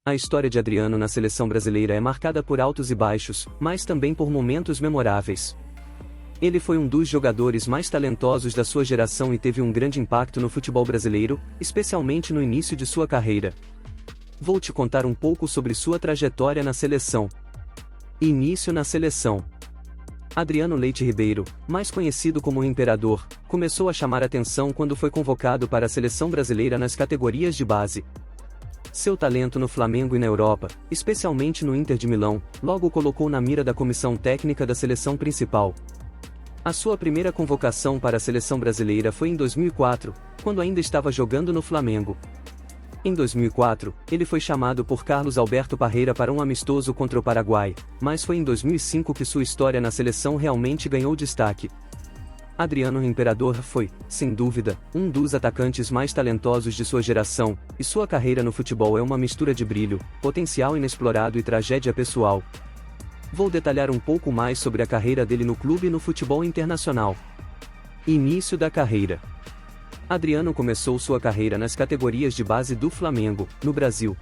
A história de Adriano na seleção brasileira é marcada por altos e baixos, mas também por momentos memoráveis. Ele foi um dos jogadores mais talentosos da sua geração e teve um grande impacto no futebol brasileiro, especialmente no início de sua carreira. Vou te contar um pouco sobre sua trajetória na seleção. Início na seleção. Adriano Leite Ribeiro, mais conhecido como o Imperador, começou a chamar atenção quando foi convocado para a seleção brasileira nas categorias de base. Seu talento no Flamengo e na Europa, especialmente no Inter de Milão, logo o colocou na mira da comissão técnica da seleção principal. A sua primeira convocação para a seleção brasileira foi em 2004, quando ainda estava jogando no Flamengo. Em 2004, ele foi chamado por Carlos Alberto Parreira para um amistoso contra o Paraguai, mas foi em 2005 que sua história na seleção realmente ganhou destaque. Adriano Imperador foi, sem dúvida, um dos atacantes mais talentosos de sua geração, e sua carreira no futebol é uma mistura de brilho, potencial inexplorado e tragédia pessoal. Vou detalhar um pouco mais sobre a carreira dele no clube e no futebol internacional. Início da carreira. Adriano começou sua carreira nas categorias de base do Flamengo, no Brasil.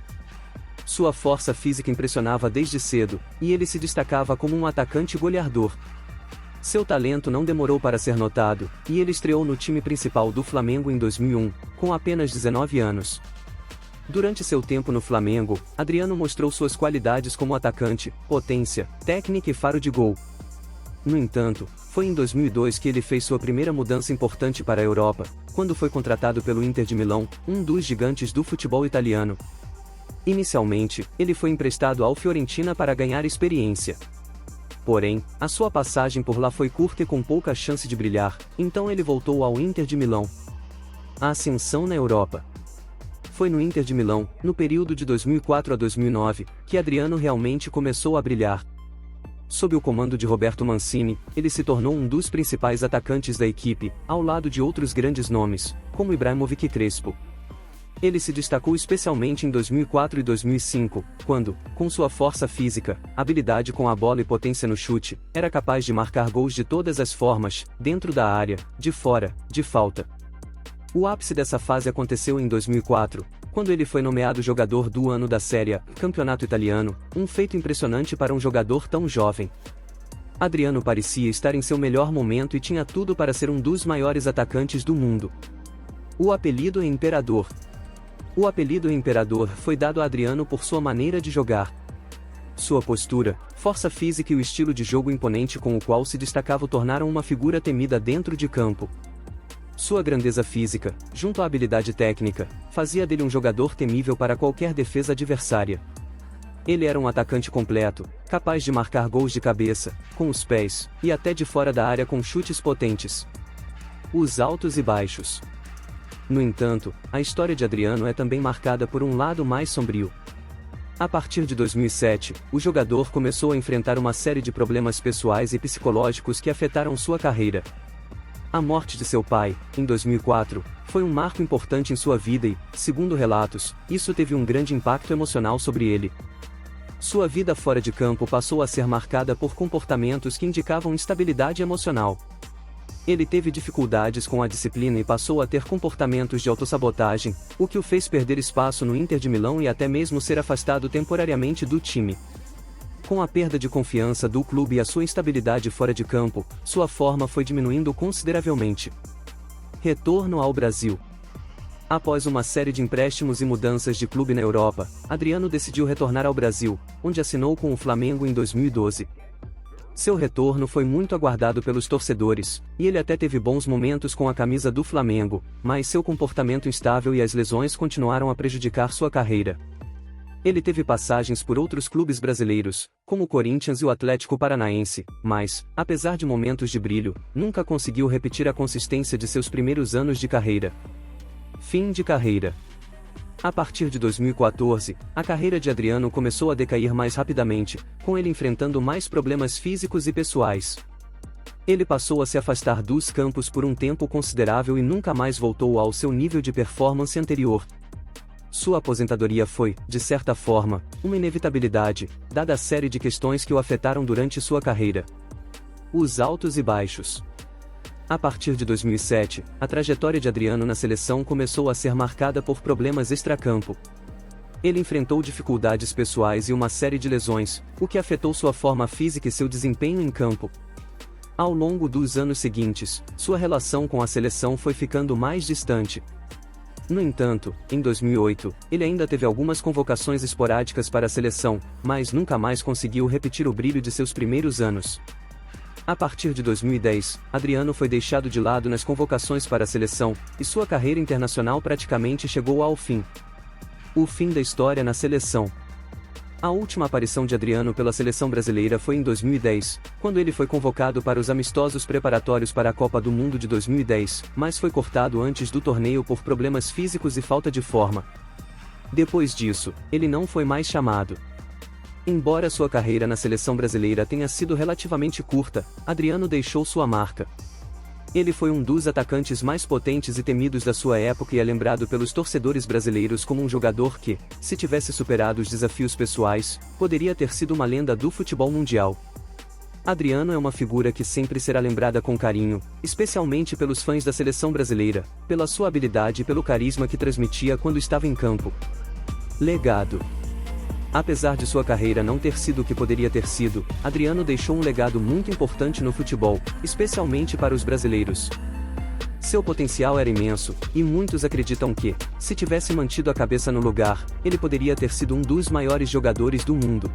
Sua força física impressionava desde cedo, e ele se destacava como um atacante goleador. Seu talento não demorou para ser notado, e ele estreou no time principal do Flamengo em 2001, com apenas 19 anos. Durante seu tempo no Flamengo, Adriano mostrou suas qualidades como atacante, potência, técnica e faro de gol. No entanto, foi em 2002 que ele fez sua primeira mudança importante para a Europa, quando foi contratado pelo Inter de Milão, um dos gigantes do futebol italiano. Inicialmente, ele foi emprestado ao Fiorentina para ganhar experiência. Porém, a sua passagem por lá foi curta e com pouca chance de brilhar, então ele voltou ao Inter de Milão. A ascensão na Europa. Foi no Inter de Milão, no período de 2004 a 2009, que Adriano realmente começou a brilhar. Sob o comando de Roberto Mancini, ele se tornou um dos principais atacantes da equipe, ao lado de outros grandes nomes, como Ibrahimovic e Crespo. Ele se destacou especialmente em 2004 e 2005, quando, com sua força física, habilidade com a bola e potência no chute, era capaz de marcar gols de todas as formas, dentro da área, de fora, de falta. O ápice dessa fase aconteceu em 2004, quando ele foi nomeado jogador do ano da Série A, campeonato italiano, um feito impressionante para um jogador tão jovem. Adriano parecia estar em seu melhor momento e tinha tudo para ser um dos maiores atacantes do mundo. O apelido é Imperador. O apelido Imperador foi dado a Adriano por sua maneira de jogar. Sua postura, força física e o estilo de jogo imponente com o qual se destacava o tornaram uma figura temida dentro de campo. Sua grandeza física, junto à habilidade técnica, fazia dele um jogador temível para qualquer defesa adversária. Ele era um atacante completo, capaz de marcar gols de cabeça, com os pés, e até de fora da área com chutes potentes. Os altos e baixos. No entanto, a história de Adriano é também marcada por um lado mais sombrio. A partir de 2007, o jogador começou a enfrentar uma série de problemas pessoais e psicológicos que afetaram sua carreira. A morte de seu pai, em 2004, foi um marco importante em sua vida e, segundo relatos, isso teve um grande impacto emocional sobre ele. Sua vida fora de campo passou a ser marcada por comportamentos que indicavam instabilidade emocional. Ele teve dificuldades com a disciplina e passou a ter comportamentos de autossabotagem, o que o fez perder espaço no Inter de Milão e até mesmo ser afastado temporariamente do time. Com a perda de confiança do clube e a sua instabilidade fora de campo, sua forma foi diminuindo consideravelmente. Retorno ao Brasil. Após uma série de empréstimos e mudanças de clube na Europa, Adriano decidiu retornar ao Brasil, onde assinou com o Flamengo em 2012. Seu retorno foi muito aguardado pelos torcedores, e ele até teve bons momentos com a camisa do Flamengo, mas seu comportamento instável e as lesões continuaram a prejudicar sua carreira. Ele teve passagens por outros clubes brasileiros, como o Corinthians e o Atlético Paranaense, mas, apesar de momentos de brilho, nunca conseguiu repetir a consistência de seus primeiros anos de carreira. Fim de carreira. A partir de 2014, a carreira de Adriano começou a decair mais rapidamente, com ele enfrentando mais problemas físicos e pessoais. Ele passou a se afastar dos campos por um tempo considerável e nunca mais voltou ao seu nível de performance anterior. Sua aposentadoria foi, de certa forma, uma inevitabilidade, dada a série de questões que o afetaram durante sua carreira. Os altos e baixos. A partir de 2007, a trajetória de Adriano na seleção começou a ser marcada por problemas extracampo. Ele enfrentou dificuldades pessoais e uma série de lesões, o que afetou sua forma física e seu desempenho em campo. Ao longo dos anos seguintes, sua relação com a seleção foi ficando mais distante. No entanto, em 2008, ele ainda teve algumas convocações esporádicas para a seleção, mas nunca mais conseguiu repetir o brilho de seus primeiros anos. A partir de 2010, Adriano foi deixado de lado nas convocações para a seleção, e sua carreira internacional praticamente chegou ao fim. O fim da história na seleção. A última aparição de Adriano pela seleção brasileira foi em 2010, quando ele foi convocado para os amistosos preparatórios para a Copa do Mundo de 2010, mas foi cortado antes do torneio por problemas físicos e falta de forma. Depois disso, ele não foi mais chamado. Embora sua carreira na seleção brasileira tenha sido relativamente curta, Adriano deixou sua marca. Ele foi um dos atacantes mais potentes e temidos da sua época e é lembrado pelos torcedores brasileiros como um jogador que, se tivesse superado os desafios pessoais, poderia ter sido uma lenda do futebol mundial. Adriano é uma figura que sempre será lembrada com carinho, especialmente pelos fãs da seleção brasileira, pela sua habilidade e pelo carisma que transmitia quando estava em campo. Legado. Apesar de sua carreira não ter sido o que poderia ter sido, Adriano deixou um legado muito importante no futebol, especialmente para os brasileiros. Seu potencial era imenso, e muitos acreditam que, se tivesse mantido a cabeça no lugar, ele poderia ter sido um dos maiores jogadores do mundo.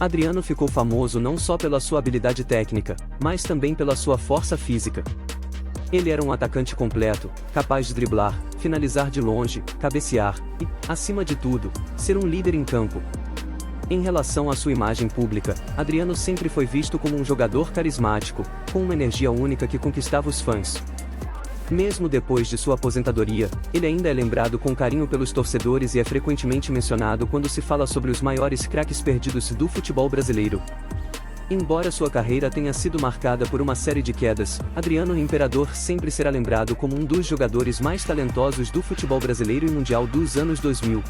Adriano ficou famoso não só pela sua habilidade técnica, mas também pela sua força física. Ele era um atacante completo, capaz de driblar, finalizar de longe, cabecear e, acima de tudo, ser um líder em campo. Em relação à sua imagem pública, Adriano sempre foi visto como um jogador carismático, com uma energia única que conquistava os fãs. Mesmo depois de sua aposentadoria, ele ainda é lembrado com carinho pelos torcedores e é frequentemente mencionado quando se fala sobre os maiores craques perdidos do futebol brasileiro. Embora sua carreira tenha sido marcada por uma série de quedas, Adriano Imperador sempre será lembrado como um dos jogadores mais talentosos do futebol brasileiro e mundial dos anos 2000.